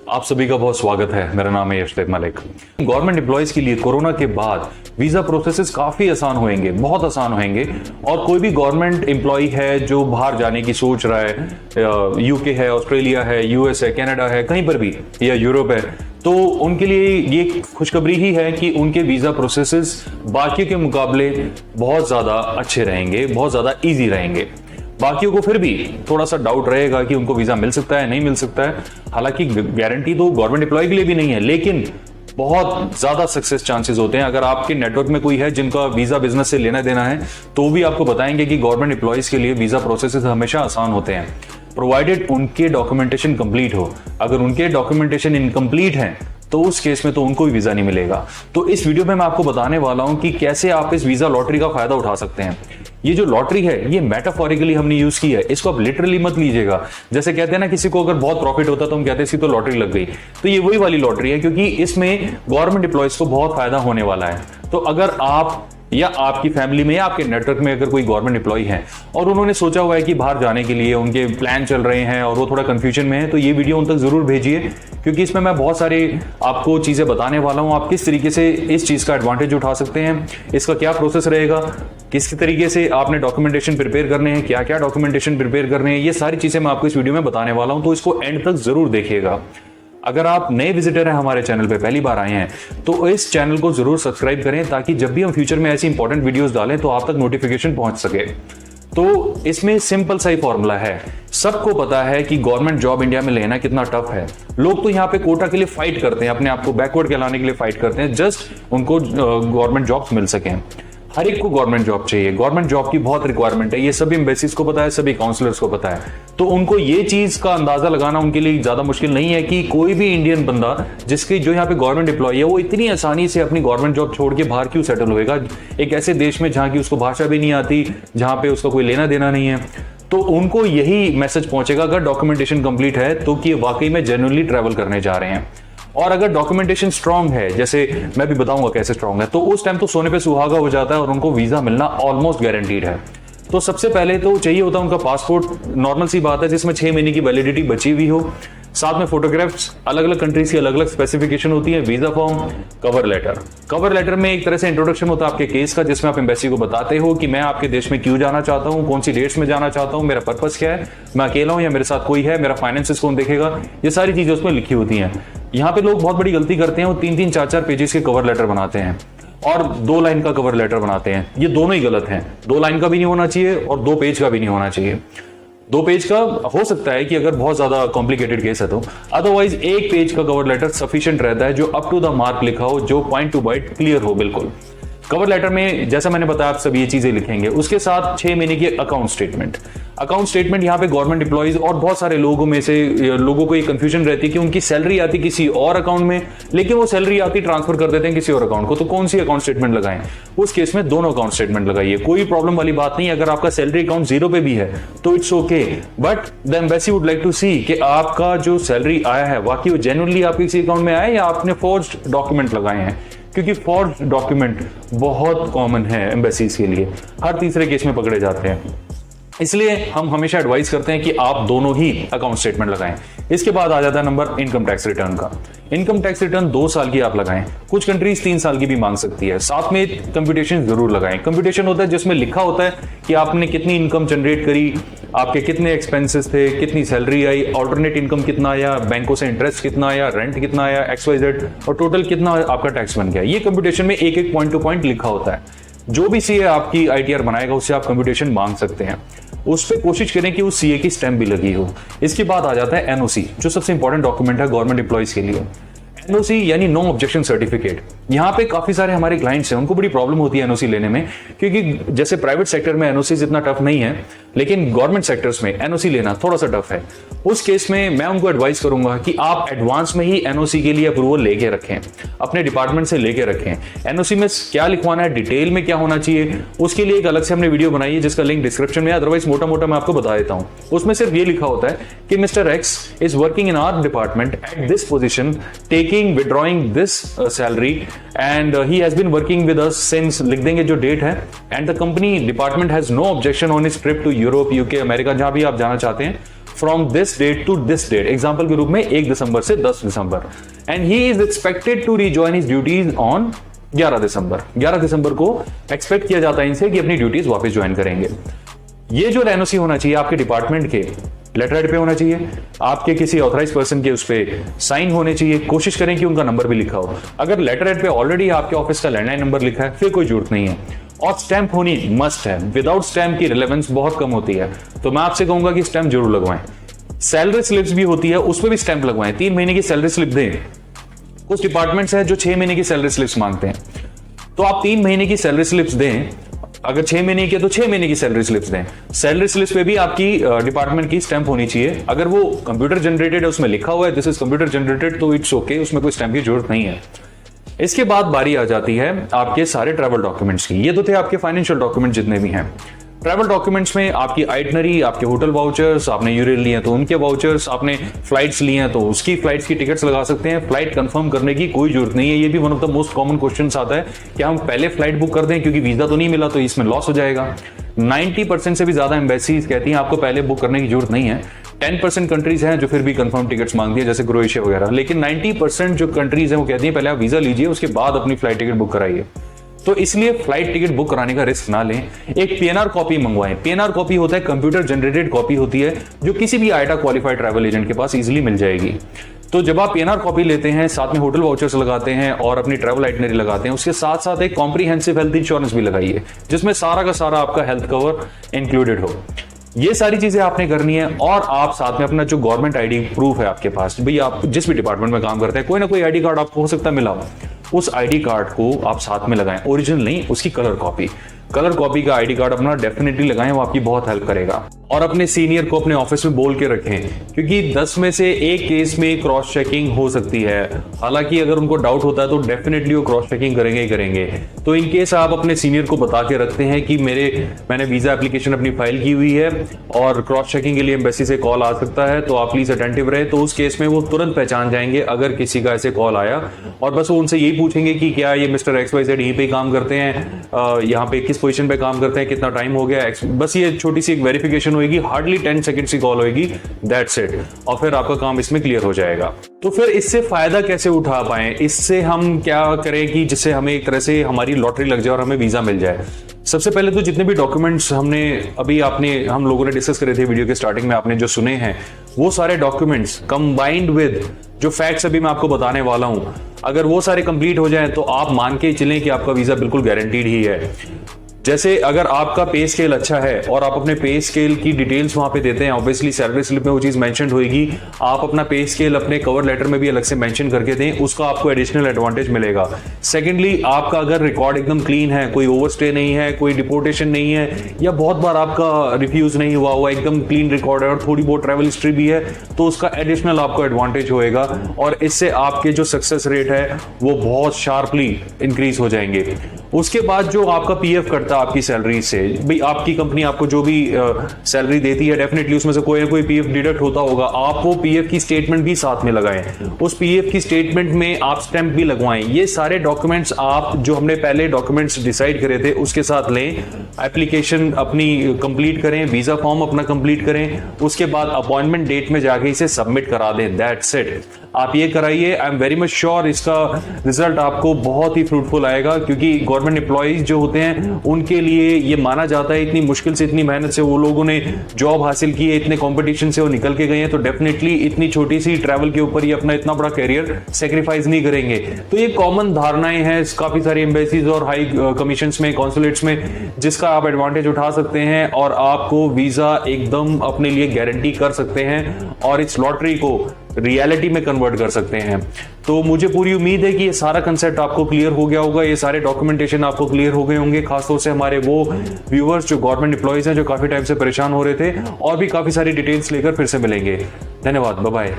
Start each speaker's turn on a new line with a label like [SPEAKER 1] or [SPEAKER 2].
[SPEAKER 1] आप सभी का बहुत स्वागत है। मेरा नाम है यशदेव मलिक। गवर्नमेंट एम्प्लॉयज के लिए कोरोना के बाद वीजा प्रोसेसेस काफी आसान होंगे, बहुत आसान होंगे। और कोई भी गवर्नमेंट एम्प्लॉय है जो बाहर जाने की सोच रहा है, यूके है, ऑस्ट्रेलिया है, यूएस है, कनाडा है, कहीं पर भी, या यूरोप है, तो उनके लिए ये खुशखबरी ही है कि उनके वीजा प्रोसेसेस बाकी के मुकाबले बहुत ज्यादा अच्छे रहेंगे, बहुत ज्यादा इजी रहेंगे। बाकियों को फिर भी थोड़ा सा डाउट रहेगा कि उनको वीजा मिल सकता है, नहीं मिल सकता है। हालांकि गारंटी तो गवर्नमेंट एम्प्लॉय के लिए भी नहीं है, लेकिन बहुत ज्यादा सक्सेस चांसेस होते हैं। अगर आपके नेटवर्क में कोई है जिनका वीजा बिजनेस से लेना देना है, तो भी आपको बताएंगे कि गवर्नमेंट एम्प्लॉयज के लिए वीजा प्रोसेसेस हमेशा आसान होते हैं, प्रोवाइडेड उनके डॉक्यूमेंटेशन कंप्लीट हो। अगर उनके डॉक्यूमेंटेशन इनकम्प्लीट है तो उस केस में तो उनको भी वीजा नहीं मिलेगा। तो इस वीडियो में मैं आपको बताने वाला हूं कि कैसे आप इस वीजा लॉटरी का फायदा उठा सकते हैं। ये जो लॉटरी है ये मेटाफोरिकली हमने यूज की है, इसको आप लिटरली मत लीजिएगा। जैसे कहते हैं ना, किसी को अगर बहुत प्रॉफिट होता तो हम कहते हैं इसकी तो लॉटरी लग गई। तो ये वही वाली लॉटरी है, क्योंकि इसमें गवर्नमेंट एम्प्लॉयज को बहुत फायदा होने वाला है। तो अगर आप या आपकी फैमिली में या आपके नेटवर्क में अगर कोई गवर्नमेंट एम्प्लॉय है और उन्होंने सोचा हुआ है कि बाहर जाने के लिए उनके प्लान चल रहे हैं और वो थोड़ा कंफ्यूजन में है, तो ये वीडियो उन तक जरूर भेजिए, क्योंकि इसमें मैं बहुत सारे आपको चीजें बताने वाला हूं। आप किस तरीके से इस चीज का एडवांटेज उठा सकते हैं, इसका क्या प्रोसेस रहेगा, किस तरीके से आपने डॉक्यूमेंटेशन प्रिपेयर करने हैं, क्या क्या डॉक्यूमेंटेशन प्रिपेयर करने हैं, ये सारी चीजें मैं आपको इस वीडियो में बताने वाला हूं। तो इसको एंड तक जरूर देखिएगा। अगर आप नए विजिटर हैं हमारे चैनल पे, पहली बार आए हैं, तो इस चैनल को जरूर सब्सक्राइब करें, ताकि जब भी हम फ्यूचर में ऐसी इंपॉर्टेंट वीडियोस डालें तो आप तक नोटिफिकेशन पहुंच सके। तो इसमें सिंपल सा ही फॉर्मूला है। सबको पता है कि गवर्नमेंट जॉब इंडिया में लेना कितना टफ है। लोग तो यहाँ पे कोटा के लिए फाइट करते हैं, अपने आप को बैकवर्ड कहलाने के लिए फाइट करते हैं, जस्ट उनको गवर्नमेंट जॉब्स मिल सकें। हर एक को गवर्नमेंट जॉब चाहिए, गवर्नमेंट जॉब की बहुत रिक्वायरमेंट है। ये सभी एम्बेसीज को पता है, सभी काउंसलर्स को पता है। तो उनको ये चीज का अंदाजा लगाना उनके लिए ज्यादा मुश्किल नहीं है कि कोई भी इंडियन बंदा जिसकी जो यहाँ पे गवर्नमेंट एम्प्लॉय है, वो इतनी आसानी से अपनी गवर्नमेंट जॉब छोड़ के बाहर क्यों सेटल होएगा, एक ऐसे देश में जहाँ की उसको भाषा भी नहीं आती, जहाँ पे उसका कोई लेना देना नहीं है। तो उनको यही मैसेज पहुंचेगा अगर डॉक्यूमेंटेशन कंप्लीट है, तो कि वाकई में जेन्युइनली ट्रैवल करने जा रहे हैं। और अगर डॉक्यूमेंटेशन स्ट्रांग है, जैसे मैं भी बताऊंगा कैसे स्ट्रांग है, तो उस टाइम तो सोने पे सुहागा हो जाता है और उनको वीजा मिलना ऑलमोस्ट गारंटीड है। तो सबसे पहले तो चाहिए होता है उनका पासपोर्ट, नॉर्मल सी बात है, जिसमें 6 महीने की वैलिडिटी बची हुई हो। साथ में फोटोग्राफ्स, अलग अलग कंट्रीज की अलग अलग स्पेसिफिकेशन होती है, visa form, cover letter. Cover letter में एक तरह से इंट्रोडक्शन होता है आपके केस का, जिसमें आप एम्बेसी को बताते हो कि मैं आपके देश में क्यों जाना चाहता हूं, कौन सी डेट्स में जाना चाहता हूं, मेरा पर्पस क्या है, मैं अकेला हूं या मेरे साथ कोई है, मेरा फाइनेंसेस कौन देखेगा, ये सारी चीजें उसमें लिखी होती हैं। यहाँ पे लोग बहुत बड़ी गलती करते हैं, वो 3-3, 4-4 पेजेस के कवर लेटर बनाते हैं और 2 लाइन का कवर लेटर बनाते हैं। ये दोनों ही गलत हैं। 2 लाइन का भी नहीं होना चाहिए और 2 पेज का भी नहीं होना चाहिए। 2 पेज का हो सकता है कि अगर बहुत ज्यादा कॉम्प्लिकेटेड केस है तो, अदरवाइज 1 पेज का कवर लेटर सफिशिएंट रहता है, जो अप टू द मार्क लिखा हो, जो पॉइंट टू पॉइंट क्लियर हो बिल्कुल। कवर लेटर में जैसा मैंने बताया आप सब ये चीजें लिखेंगे। उसके साथ 6 महीने की अकाउंट स्टेटमेंट। अकाउंट स्टेटमेंट यहाँ पे गवर्नमेंट एम्प्लॉइज और बहुत सारे लोगों में से लोगों को ये कंफ्यूजन रहती है कि उनकी सैलरी आती किसी और अकाउंट में, लेकिन वो सैलरी आती ट्रांसफर कर देते हैं किसी और अकाउंट को। तो कौन सी अकाउंट स्टेटमेंट लगाएं? उस केस में दोनों अकाउंट स्टेटमेंट लगाइए, कोई प्रॉब्लम वाली बात नहीं। अगर आपका सैलरी अकाउंट 0 पे भी है तो it's okay, but the embassy would like to see कि आपका जो सैलरी आया है वाकई वो जेन्युइनली आपके किसी अकाउंट में आया या आपने फोर्ज्ड डॉक्यूमेंट लगाए हैं, क्योंकि फोर्ज्ड डॉक्यूमेंट बहुत कॉमन है एम्बेसीज के लिए, हर तीसरे केस में पकड़े जाते हैं। इसलिए हम हमेशा एडवाइस करते हैं कि आप दोनों ही अकाउंट स्टेटमेंट लगाएं। इसके बाद आ जाता है नंबर इनकम टैक्स रिटर्न का। इनकम टैक्स रिटर्न 2 साल की आप लगाएं, कुछ कंट्रीज 3 साल की भी मांग सकती है। साथ में कंप्यूटेशन जरूर लगाएं। कंप्यूटेशन होता है जिसमें लिखा होता है कि आपने कितनी इनकम जनरेट करी, आपके कितने एक्सपेंसेस थे, कितनी सैलरी आई, ऑल्टरनेट इनकम कितना आया, बैंकों से इंटरेस्ट कितना आया, रेंट कितना आया, XYZ, और टोटल कितना आपका टैक्स बन गया। ये कंप्यूटेशन में एक एक पॉइंट टू पॉइंट लिखा होता है। जो भी सीए आपकी ITR बनाएगा उससे आप कंप्यूटेशन मांग सकते हैं। उस पर कोशिश करें कि उस सीए की स्टैम्प भी लगी हो। इसके बाद आ जाता है NOC, जो सबसे इंपॉर्टेंट डॉक्यूमेंट है गवर्नमेंट एम्प्लॉइज के लिए। NOC यानी नो ऑब्जेक्शन सर्टिफिकेट। यहाँ पे काफी सारे हमारे क्लाइंट्स हैं, उनको बड़ी प्रॉब्लम होती है NOC लेने में, क्योंकि जैसे प्राइवेट सेक्टर में NOC इतना टफ नहीं है, लेकिन गवर्नमेंट सेक्टर्स में NOC लेना थोड़ा सा टफ है। उस केस में मैं उनको एडवाइस करूंगा कि आप एडवांस में ही NOC के लिए अप्रूवल लेके रखें, अपने डिपार्टमेंट से लेके रखें। NOC में क्या लिखवाना है, डिटेल में क्या होना चाहिए, उसके लिए एक अलग से हमने वीडियो बनाई है जिसका लिंक डिस्क्रिप्शन में है, अदरवाइज मोटा मोटा मैं आपको बता देता हूं। उसमें सिर्फ ये लिखा होता है कि mister x is working in our department at this position, taking withdrawing this salary and he has been working with us since, लिख देंगे जो डेट है, and the company department has no objection on his trip to Europe, UK, America, जहां भी आप जाना चाहते हैं, from this date to this date, example के रूप में 1 दिसंबर से 10 दिसंबर, and he is expected to rejoin his duties on 11 December. 11 दिसंबर को एक्सपेक्ट किया जाता है इनसे कि अपनी ड्यूटीज वापस ज्वाइन करेंगे। ये जो एनओसी होना चाहिए आपके डिपार्टमेंट के लेटर हेड पे होना चाहिए, आपके किसी ऑथराइज पर्सन के उस पे साइन होने चाहिए, कोशिश करें कि उनका नंबर भी लिखा हो। अगर लेटर हेड पे ऑलरेडी आपके ऑफिस का लैंडलाइन नंबर लिखा है फिर कोई जरूरत नहीं है, और स्टैंप होनी मस्ट है। विदाउट स्टैंप की रिलेवेंस बहुत कम होती है, तो मैं आपसे कहूंगा कि स्टैंप जरूर लगवाएं। सैलरी स्लिप्स भी होती है, उस पर भी स्टैंप लगवाएं। 3 महीने की सैलरी स्लिप दें। कुछ डिपार्टमेंट्स हैं जो 6 महीने की सैलरी स्लिप्स मांगते हैं, तो आप 3 महीने की सैलरी स्लिप्स दें। अगर 6 महीने की तो 6 महीने की सैलरी स्लिप्स दें। सैलरी स्लिप्स पे भी आपकी डिपार्टमेंट की स्टैंप होनी चाहिए। अगर वो कंप्यूटर जनरेटेड है, उसमें लिखा हुआ है दिस इज कंप्यूटर जनरेटेड, तो इट्स ओके, उसमें कोई स्टैंप की जरूरत नहीं है। इसके बाद बारी आ जाती है आपके सारे ट्रैवल डॉक्यूमेंट्स की। ये तो थे आपके फाइनेंशियल डॉक्यूमेंट जितने भी हैं। ट्रैवल डॉक्यूमेंट्स में आपकी आइटनरी, आपके होटल वाउचर्स, आपने यूरिन लिए तो उनके वाउचर्स, आपने फ्लाइट्स लिए हैं तो उसकी फ्लाइट्स की टिकट्स लगा सकते हैं। फ्लाइट कंफर्म करने की कोई जरूरत नहीं है। ये भी one of the most common questions आता है कि हम पहले फ्लाइट बुक कर दें क्योंकि वीजा तो नहीं मिला तो इसमें लॉस हो जाएगा। 90% से भी ज्यादा एम्बेसीज कहती हैं आपको पहले बुक करने की जरूरत नहीं है। 10% कंट्रीज हैं जो फिर भी कंफर्म टिकट्स मांगती है, जैसे क्रोएशिया वगैरह, लेकिन 90% जो कंट्रीज हैं वो कहती हैं पहले आप वीजा लीजिए उसके बाद अपनी फ्लाइट टिकट बुक कराइए। तो इसलिए फ्लाइट टिकट बुक कराने का रिस्क ना लें। एक पीएनआर कॉपी मंगवाएं। पीएनआर कॉपी होता है कंप्यूटर जनरेटेड कॉपी होती है जो किसी भी आईटा क्वालिफाइड ट्रैवल एजेंट के पास इजीली मिल जाएगी। तो जब आप पीएनआर कॉपी लेते हैं, साथ में होटल वाउचर्स लगाते हैं और अपनी ट्रैवल आइटनरी लगाते हैं, उसके साथ साथ एक कॉम्प्रिहेंसिव हेल्थ इंश्योरेंस भी लगाइए जिसमें सारा का सारा आपका हेल्थ कवर इंक्लूडेड हो। ये सारी चीजें आपने करनी है। और आप साथ में अपना जो गवर्नमेंट आईडी प्रूफ है आपके पास, भाई आप जिस भी डिपार्टमेंट में काम करते हैं कोई ना कोई आईडी कार्ड आपको हो सकता है मिला हो, उस आईडी कार्ड को आप साथ में लगाएं। ओरिजिनल नहीं, उसकी कलर कॉपी। कलर कॉपी का आईडी कार्ड अपना डेफिनेटली लगाएं, वो आपकी बहुत हेल्प करेगा। और अपने सीनियर को अपने ऑफिस में बोल के रखें, क्योंकि 10 में से एक केस में क्रॉस चेकिंग हो सकती है। हालांकि अगर उनको डाउट होता है तो डेफिनेटली वो क्रॉस चेकिंग करेंगे ही करेंगे। तो इन केस आप अपने सीनियर को बता के रखते हैं कि मैंने वीजा एप्लीकेशन अपनी फाइल की हुई है और क्रॉस चेकिंग के लिए एम्बेसी से कॉल आ सकता है, तो आप प्लीज अटेंटिव रहे। तो उस केस में वो तुरंत पहचान जाएंगे अगर किसी का ऐसे कॉल आया, और बस वो उनसे यही पूछेंगे कि क्या ये मिस्टर XYZ यहीं पे काम करते हैं, यहाँ पे किस पोजीशन पे काम करते हैं, कितना टाइम हो गया। बस ये छोटी सी एक वेरिफिकेशन होगी, हार्डली 10 सेकंड की कॉल होगी, दैट्स इट, और फिर आपका काम इसमें क्लियर हो जाएगा। तो फिर इससे फायदा कैसे उठा पाए, इससे हम क्या करें कि जिससे हमें एक तरह से हमारी लॉटरी लग जाए और हमें वीजा मिल जाए। सबसे पहले तो जितने भी डॉक्यूमेंट्स हम लोगों ने डिस्कस करे थे वीडियो के स्टार्टिंग में, आपने जो सुने हैं वो सारे डॉक्यूमेंट्स कंबाइंड विद जो फैक्ट्स अभी मैं आपको बताने वाला हूं, अगर वो सारे कंप्लीट हो जाएं तो आप मान के चलें कि आपका वीजा बिल्कुल गारंटीड ही है। जैसे अगर आपका पे स्केल अच्छा है और आप अपने पे स्केल की डिटेल्स वहां पे देते हैं, ऑब्वियसली सैलरी स्लिप में वो चीज मेंशन होगी, आप अपना पे स्केल अपने कवर लेटर में भी अलग से मेंशन करके दें, उसका आपको एडिशनल एडवांटेज मिलेगा। सेकेंडली, आपका अगर रिकॉर्ड एकदम क्लीन है, कोई ओवरस्टे नहीं है, कोई डिपोर्टेशन नहीं है, या बहुत बार आपका रिफ्यूज नहीं हुआ, एकदम क्लीन रिकॉर्ड है और थोड़ी बहुत ट्रैवल हिस्ट्री भी है, तो उसका एडिशनल आपको एडवांटेज होएगा और इससे आपके जो सक्सेस रेट है वो बहुत शार्पली इंक्रीज हो जाएंगे। उसके बाद जो आपका पीएफ कटता है आपकी सैलरी से, भाई आपकी कंपनी आपको जो भी सैलरी देती है डेफिनेटली उसमें से कोई ना कोई पीएफ डिडक्ट होता होगा। आप वो पीएफ की स्टेटमेंट भी साथ में लगाएं, उस पीएफ की स्टेटमेंट में आप स्टैंप भी लगवाएं। ये सारे डॉक्यूमेंट्स आप जो हमने पहले डॉक्यूमेंट्स डिसाइड करे थे उसके साथ लें, एप्लीकेशन अपनी कंप्लीट करें, वीजा फॉर्म अपना कंप्लीट करें, उसके बाद अपॉइंटमेंट डेट में जाके इसे सबमिट करा दें, दैट्स इट। आप ये कराइए, I am very much sure इसका रिजल्ट आपको बहुत ही फ्रूटफुल आएगा, क्योंकि गवर्नमेंट एम्प्लॉइज जो होते हैं उनके लिए ये माना जाता है इतनी मुश्किल से, इतनी मेहनत से वो लोगों ने जॉब हासिल की है, इतने कंपटीशन से वो निकल के गए हैं, तो डेफिनेटली इतनी छोटी सी ट्रैवल के ऊपर ही अपना इतना बड़ा कैरियर सेक्रीफाइस नहीं करेंगे। तो ये कॉमन धारणाएं हैं काफी सारी एम्बेसीज और हाई कमीशंस में, कॉन्सुलेट्स में, जिसका आप एडवांटेज उठा सकते हैं और आपको वीजा एकदम अपने लिए गारंटी कर सकते हैं और इस लॉटरी को रियलिटी में कन्वर्ट कर सकते हैं। तो मुझे पूरी उम्मीद है कि ये सारा कंसेप्ट आपको क्लियर हो गया होगा, ये सारे डॉक्यूमेंटेशन आपको क्लियर हो गए होंगे, खासतौर से हमारे वो व्यूअर्स जो गवर्नमेंट एम्प्लॉइज हैं जो काफी टाइम से परेशान हो रहे थे। और भी काफी सारी डिटेल्स लेकर फिर से मिलेंगे। धन्यवाद, बाय बाय।